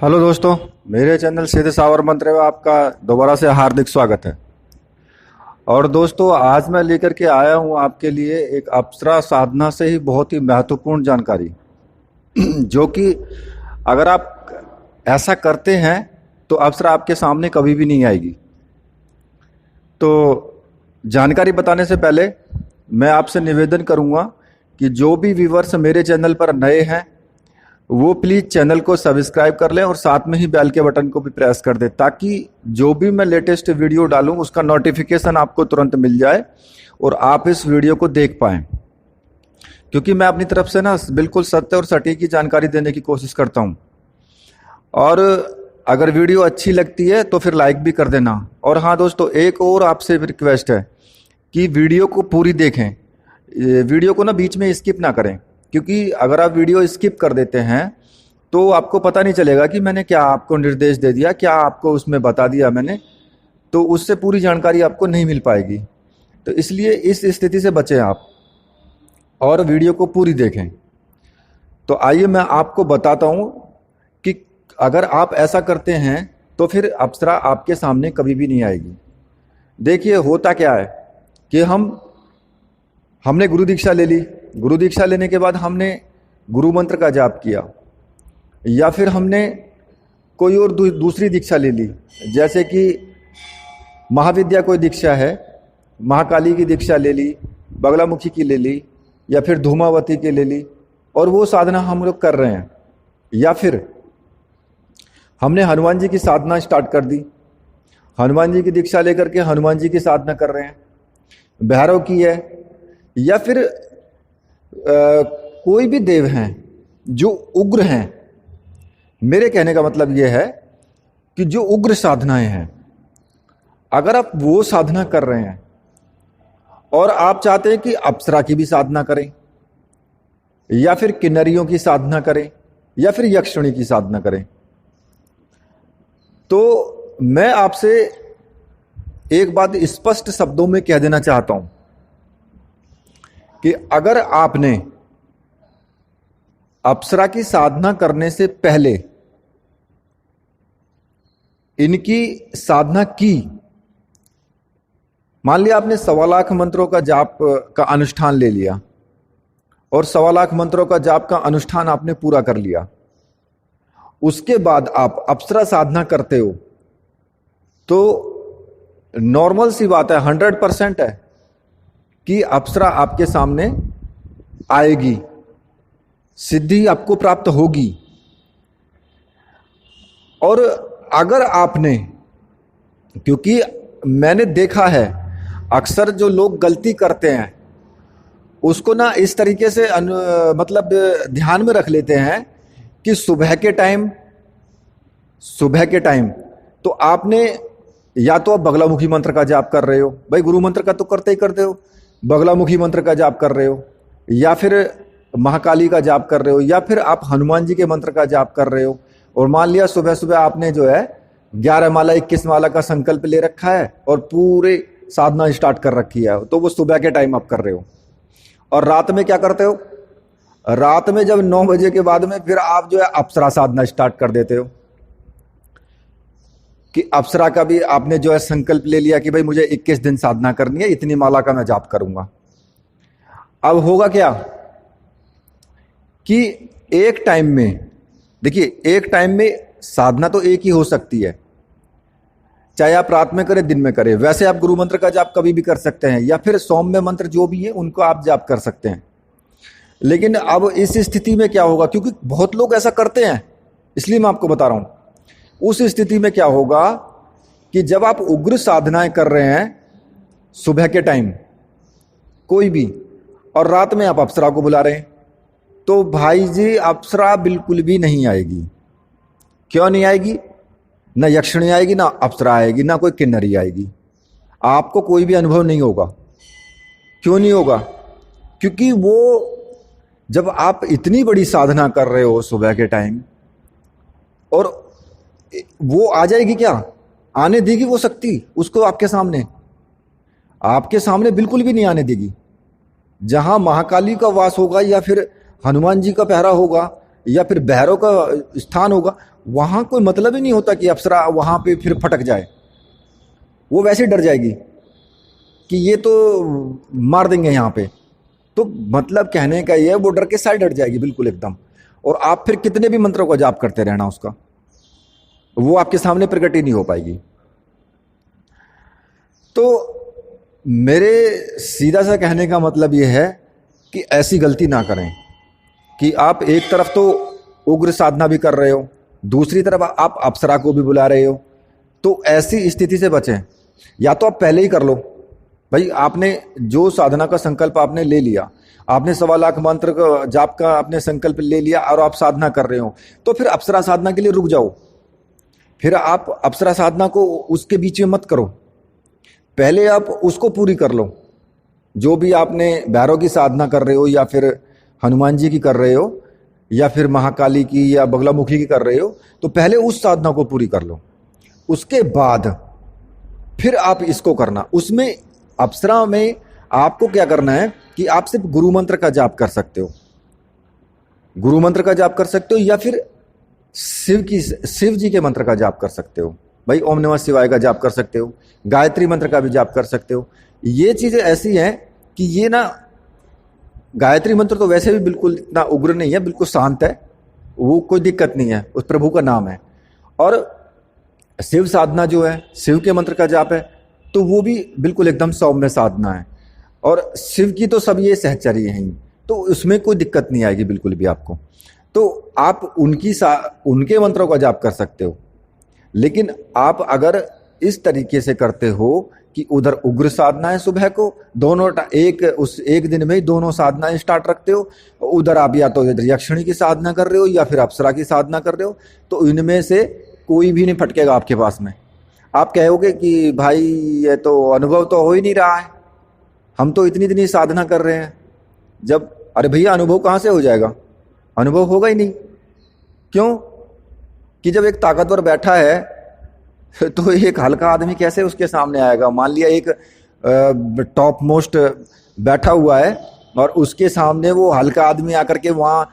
Hello दोस्तों, मेरे channel सीधे सावर मंत्र में आपका दोबारा से हार्दिक स्वागत है। और दोस्तों, आज मैं लेकर के आया हूं आपके लिए एक अप्सरा साधना से ही बहुत ही महत्वपूर्ण जानकारी जो कि अगर आप ऐसा करते हैं तो अप्सरा आपके सामने कभी भी नहीं आएगी। तो जानकारी बताने से पहले मैं आपसे निवेदन करूंगा कि जो भी व्यूवर्स मेरे चैनल पर नए हैं वो प्लीज़ चैनल को सब्सक्राइब कर लें और साथ में ही बेल के बटन को भी प्रेस कर दें, ताकि जो भी मैं लेटेस्ट वीडियो डालूं उसका नोटिफिकेशन आपको तुरंत मिल जाए और आप इस वीडियो को देख पाएं। क्योंकि मैं अपनी तरफ से ना बिल्कुल सत्य और सटीक की जानकारी देने की कोशिश करता हूं। और अगर वीडियो अच्छी लगती है तो फिर लाइक भी कर देना। और हाँ दोस्तों, एक और आपसे रिक्वेस्ट है कि वीडियो को पूरी देखें, वीडियो को ना बीच में स्किप ना करें, क्योंकि अगर आप वीडियो स्किप कर देते हैं तो आपको पता नहीं चलेगा कि मैंने क्या आपको निर्देश दे दिया, क्या आपको उसमें बता दिया मैंने, तो उससे पूरी जानकारी आपको नहीं मिल पाएगी। तो इसलिए इस स्थिति से बचें आप और वीडियो को पूरी देखें। तो आइए मैं आपको बताता हूं कि अगर आप ऐसा करते हैं तो फिर अप्सरा आपके सामने कभी भी नहीं आएगी। देखिए, होता क्या है कि हमने गुरु दीक्षा ले ली। गुरु दीक्षा लेने के बाद हमने गुरु मंत्र का जाप किया, या फिर हमने कोई और दूसरी दीक्षा ले ली, जैसे कि महाविद्या कोई दीक्षा है, महाकाली की दीक्षा ले ली, बगलामुखी की ले ली, या फिर धूमावती की ले ली, और वो साधना हम लोग कर रहे हैं। या फिर हमने हनुमान जी की साधना स्टार्ट कर दी, हनुमान जी की दीक्षा लेकर के हनुमान जी की साधना कर रहे हैं, भैरव की है, या फिर कोई भी देव हैं जो उग्र हैं। मेरे कहने का मतलब यह है कि जो उग्र साधनाएं हैं, अगर आप वो साधना कर रहे हैं और आप चाहते हैं कि अप्सरा की भी साधना करें, या फिर किन्नरियों की साधना करें, या फिर यक्षिणी की साधना करें, तो मैं आपसे एक बात स्पष्ट शब्दों में कह देना चाहता हूं कि अगर आपने अप्सरा की साधना करने से पहले इनकी साधना की, मान लिया आपने 1.25 लाख मंत्रों का जाप का अनुष्ठान ले लिया और 1.25 लाख मंत्रों का जाप का अनुष्ठान आपने पूरा कर लिया, उसके बाद आप अप्सरा साधना करते हो, तो नॉर्मल सी बात है, 100% है कि अप्सरा आपके सामने आएगी, सिद्धि आपको प्राप्त होगी। और अगर आपने, क्योंकि मैंने देखा है अक्सर जो लोग गलती करते हैं उसको ना इस तरीके से मतलब ध्यान में रख लेते हैं कि सुबह के टाइम तो आपने या तो आप बगलामुखी मंत्र का जाप कर रहे हो, भाई गुरु मंत्र का तो करते ही करते हो, बगलामुखी मंत्र का जाप कर रहे हो, या फिर महाकाली का जाप कर रहे हो, या फिर आप हनुमान जी के मंत्र का जाप कर रहे हो, और मान लिया सुबह सुबह आपने जो है 11 माला 21 माला का संकल्प ले रखा है और पूरे साधना स्टार्ट कर रखी है, तो वो सुबह के टाइम आप कर रहे हो। और रात में क्या करते हो? रात में जब 9 बजे के बाद में फिर आप जो है अप्सरा साधना स्टार्ट कर देते हो कि अप्सरा का भी आपने जो है संकल्प ले लिया कि भाई मुझे 21 दिन साधना करनी है, इतनी माला का मैं जाप करूंगा। अब होगा क्या कि एक टाइम में, देखिए, एक टाइम में साधना तो एक ही हो सकती है, चाहे आप रात में करें दिन में करें। वैसे आप गुरु मंत्र का जाप कभी भी कर सकते हैं, या फिर सौम्य मंत्र जो भी है उनको आप जाप कर सकते हैं। लेकिन अब इस स्थिति में क्या होगा, क्योंकि बहुत लोग ऐसा करते हैं इसलिए मैं आपको बता रहा हूं, उस स्थिति में क्या होगा कि जब आप उग्र साधनाएं कर रहे हैं सुबह के टाइम कोई भी, और रात में आप अप्सरा को बुला रहे हैं, तो भाई जी अप्सरा बिल्कुल भी नहीं आएगी। क्यों नहीं आएगी? ना यक्षिणी आएगी, ना अप्सरा आएगी, ना कोई किन्नरी आएगी, आपको कोई भी अनुभव नहीं होगा। क्यों नहीं होगा? क्योंकि वो जब आप इतनी बड़ी साधना कर रहे हो सुबह के टाइम, और वो आ जाएगी क्या? आने देगी वो शक्ति उसको आपके सामने बिल्कुल भी नहीं आने देगी। जहां महाकाली का वास होगा, या फिर हनुमान जी का पहरा होगा, या फिर भैरव का स्थान होगा, वहाँ कोई मतलब ही नहीं होता कि अप्सरा वहाँ पे फिर फटक जाए। वो वैसे डर जाएगी कि ये तो मार देंगे यहाँ पे। तो मतलब कहने का ये है, वो डर के साइड हट जाएगी बिल्कुल एकदम। और आप फिर कितने भी मंत्रों का जाप करते रहना उसका, वो आपके सामने प्रकट ही नहीं हो पाएगी। तो मेरे सीधा सा कहने का मतलब ये है कि ऐसी गलती ना करें कि आप एक तरफ तो उग्र साधना भी कर रहे हो, दूसरी तरफ आप अप्सरा को भी बुला रहे हो। तो ऐसी स्थिति से बचें। या तो आप पहले ही कर लो भाई, आपने जो साधना का संकल्प आपने ले लिया, आपने 1.25 लाख मंत्र का जाप का आपने संकल्प ले लिया और आप साधना कर रहे हो, तो फिर अप्सरा साधना के लिए रुक जाओ। फिर आप अप्सरा साधना को उसके बीच में मत करो, पहले आप उसको पूरी कर लो। जो भी आपने भैरव की साधना कर रहे हो, या फिर हनुमान जी की कर रहे हो, या फिर महाकाली की या बगलामुखी की कर रहे हो, तो पहले उस साधना को पूरी कर लो। उसके बाद फिर आप इसको करना। उसमें अप्सरा में आपको क्या करना है कि आप सिर्फ गुरु मंत्र का जाप कर सकते हो, गुरु मंत्र का जाप कर सकते हो, या फिर शिव जी के मंत्र का जाप कर सकते हो। भाई ओम नमः शिवाय का जाप कर सकते हो, गायत्री मंत्र का भी जाप कर सकते हो। ये चीजें ऐसी हैं कि ये ना, गायत्री मंत्र तो वैसे भी बिल्कुल इतना उग्र नहीं है, बिल्कुल शांत है, वो कोई दिक्कत नहीं है, उस प्रभु का नाम है। और शिव साधना जो है, शिव के मंत्र का जाप है, तो वो भी बिल्कुल एकदम सौम्य साधना है। और शिव की तो सब ये सहचर्य हैं ही, तो उसमें कोई दिक्कत नहीं आएगी बिल्कुल भी आपको। तो आप उनके मंत्रों का जाप कर सकते हो। लेकिन आप अगर इस तरीके से करते हो कि उधर उग्र साधनाएं सुबह को दोनों एक दिन में ही दोनों साधनाएं स्टार्ट रखते हो, उधर आप या तो यक्षिणी की साधना कर रहे हो या फिर अप्सरा की साधना कर रहे हो, तो इनमें से कोई भी नहीं फटकेगा आपके पास में। आप कहोगे कि भाई ये तो अनुभव तो हो ही नहीं रहा है, हम तो इतनी इतनी साधना कर रहे हैं। जब अरे भैया अनुभव कहाँ से हो जाएगा, अनुभव होगा ही नहीं। क्यों कि जब एक ताकतवर बैठा है तो एक हल्का आदमी कैसे उसके सामने आएगा। मान लिया एक टॉप मोस्ट बैठा हुआ है और उसके सामने वो हल्का आदमी आकर के वहाँ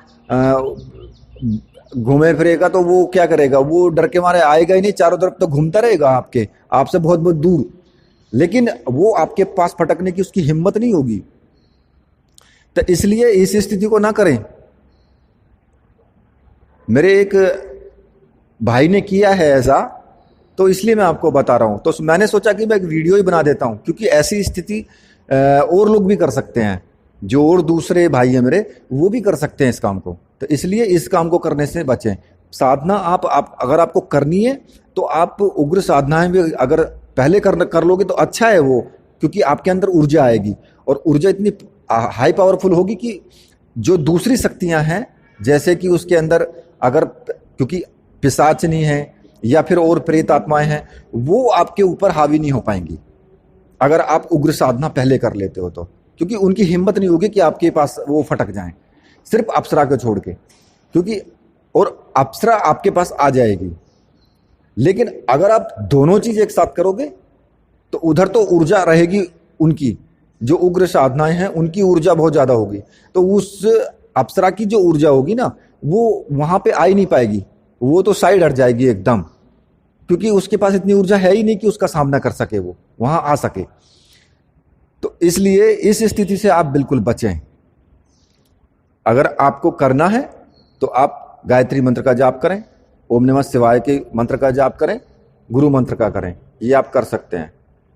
घूमे फिरेगा, तो वो क्या करेगा, वो डर के मारे आएगा ही नहीं, चारों तरफ तो घूमता रहेगा आपसे बहुत बहुत दूर, लेकिन वो आपके पास फटकने की उसकी हिम्मत नहीं होगी। तो इसलिए इस स्थिति को ना करें। मेरे एक भाई ने किया है ऐसा, तो इसलिए मैं आपको बता रहा हूं। तो मैंने सोचा कि मैं एक वीडियो ही बना देता हूं, क्योंकि ऐसी स्थिति और लोग भी कर सकते हैं, जो और दूसरे भाई हैं मेरे, वो भी कर सकते हैं इस काम को। तो इसलिए इस काम को करने से बचें। साधना आप अगर आपको करनी है तो आप उग्र साधनाएं भी अगर पहले कर लोगे तो अच्छा है वो, क्योंकि आपके अंदर ऊर्जा आएगी और ऊर्जा इतनी हाई पावरफुल होगी कि जो दूसरी शक्तियां हैं, जैसे कि उसके अंदर अगर क्योंकि पिशाचनी है या फिर और प्रेत आत्माएं हैं, वो आपके ऊपर हावी नहीं हो पाएंगी अगर आप उग्र साधना पहले कर लेते हो तो, क्योंकि उनकी हिम्मत नहीं होगी कि आपके पास वो फटक जाएं, सिर्फ अप्सरा को छोड़ के। क्योंकि और अप्सरा आपके पास आ जाएगी, लेकिन अगर आप दोनों चीज एक साथ करोगे तो उधर तो ऊर्जा रहेगी उनकी, जो उग्र साधनाएं हैं उनकी ऊर्जा बहुत ज्यादा होगी, तो उस अप्सरा की जो ऊर्जा होगी ना, वो वहां पे आ ही नहीं पाएगी, वो तो साइड हट जाएगी एकदम, क्योंकि उसके पास इतनी ऊर्जा है ही नहीं कि उसका सामना कर सके, वो वहां आ सके। तो इसलिए इस स्थिति से आप बिल्कुल बचें। अगर आपको करना है तो आप गायत्री मंत्र का जाप करें, ओम नमः शिवाय के मंत्र का जाप करें, गुरु मंत्र का करें, ये आप कर सकते हैं।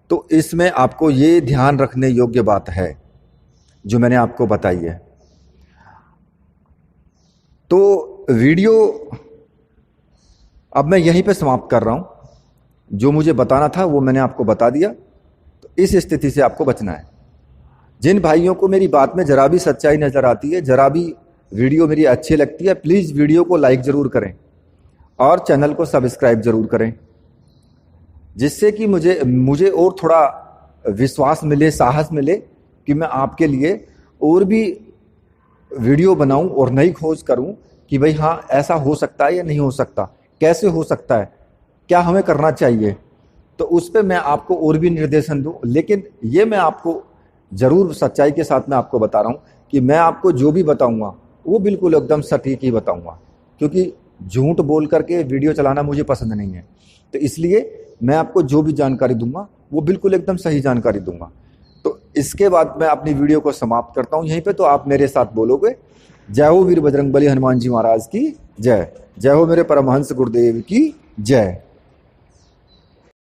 तो इसमें आपको ये ध्यान रखने योग्य बात है जो मैंने आपको बताई है। तो वीडियो अब मैं यहीं पे समाप्त कर रहा हूं। जो मुझे बताना था वो मैंने आपको बता दिया। तो इस स्थिति से आपको बचना है। जिन भाइयों को मेरी बात में जरा भी सच्चाई नजर आती है, जरा भी वीडियो मेरी अच्छी लगती है, प्लीज वीडियो को लाइक जरूर करें और चैनल को सब्सक्राइब जरूर करें, जिससे कि मुझे और थोड़ा विश्वास मिले, साहस मिले कि मैं आपके लिए और भी वीडियो बनाऊं और नई खोज करूं कि भाई हाँ ऐसा हो सकता है या नहीं हो सकता, कैसे हो सकता है, क्या हमें करना चाहिए। तो उस पर मैं आपको और भी निर्देशन दूं, लेकिन ये मैं आपको जरूर सच्चाई के साथ में आपको बता रहा हूं कि मैं आपको जो भी बताऊंगा वो बिल्कुल एकदम सटीक ही बताऊंगा, क्योंकि झूठ बोल करके वीडियो चलाना मुझे पसंद नहीं है। तो इसलिए मैं आपको जो भी जानकारी दूंगा वो बिल्कुल एकदम सही जानकारी दूंगा। तो इसके बाद मैं अपनी वीडियो को समाप्त करता हूं यहीं पे। तो आप मेरे साथ बोलोगे, जय हो वीर बजरंगबली हनुमान जी महाराज की जय, जय हो मेरे परमहंस गुरुदेव की जय।